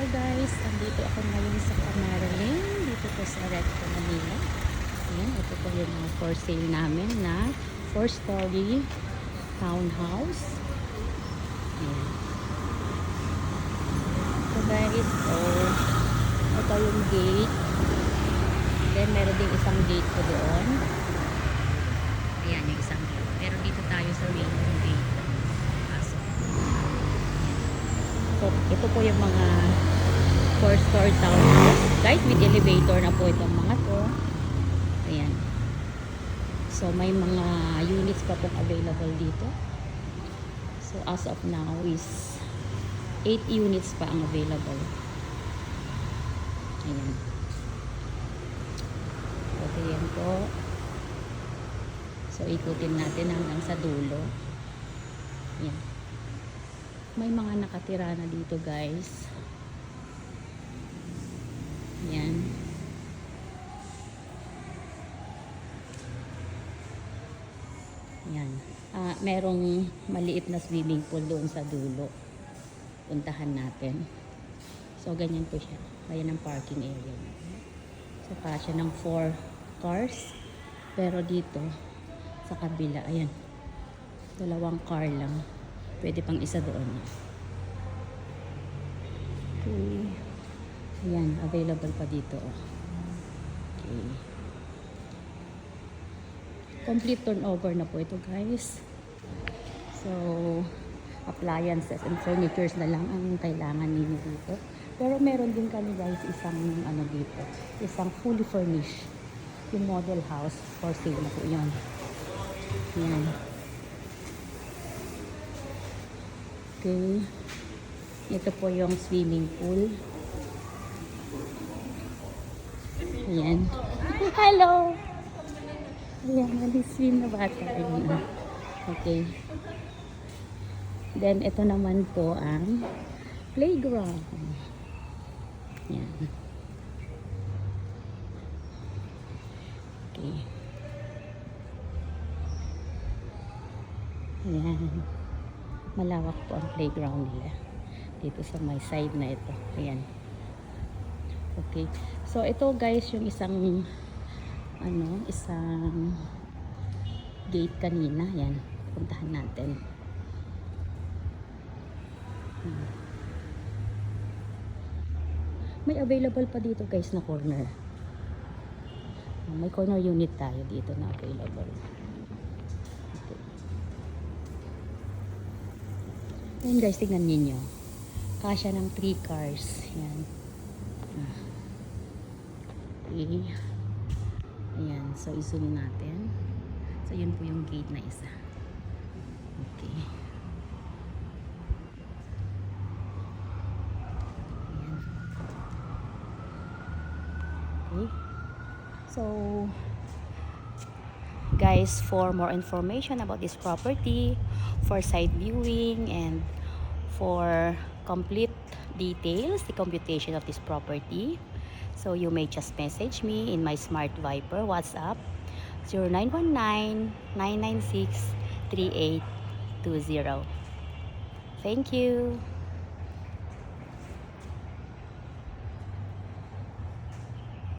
guys, andito ako ngayon sa Camaralin, dito po sa Recto, Manila. Ayan, ito po yung mga for sale namin na 4-story townhouse. Ayan. So guys, ito yung gate. Then meron din isang gate po doon. Ayan yung isang gate. Pero dito tayo sa main gate. So, ito po yung mga 4-story townhouse. Guys, with elevator na po itong mga to. Ayan. So, may mga units pa pong available dito. So, as of now is 8 units pa ang available. Ayan. So, yan po. So, ikutin natin hanggang sa dulo. Ayan. May mga nakatira na dito guys. Yan. Yan. Merong maliit na swimming pool doon sa dulo. Puntahan natin. So ganyan po siya. Ayan ang parking area. So kasya ng 4 cars. Pero dito sa kabila, ayan. 2 car lang. Pwede pang isa doon. Okay. Ayan, available pa dito. Okay. Complete turnover na po ito guys. So, appliances and furnitures na lang ang kailangan ninyo dito. Pero meron din kami guys isang dito. Isang fully furnished. Yung model house for sale na po yun. Ayan. Okay. Ito po yung swimming pool. Ayan. Hello! Ayan, nag-swim na bata. Ayan. Okay. Then, ito naman po ang playground. Ayan. Okay. Ayan. Malawak po ang playground nila dito sa may side na ito. Ayan. Okay. So ito guys yung isang isang gate kanina. Ayan. Puntahan natin. May available pa dito guys na corner. May corner unit tayo dito na available. Ayan guys, tingnan ninyo. Kasya ng 3 cars. Ayan. Okay. Ayan. So, i-zoom natin. So, yun po yung gate na isa. Okay. Ayan. Okay. So, guys, for more information about this property, for site viewing, and for complete details, the computation of this property, so you may just message me in my Smart Viper WhatsApp 0919-996-3820. Thank you.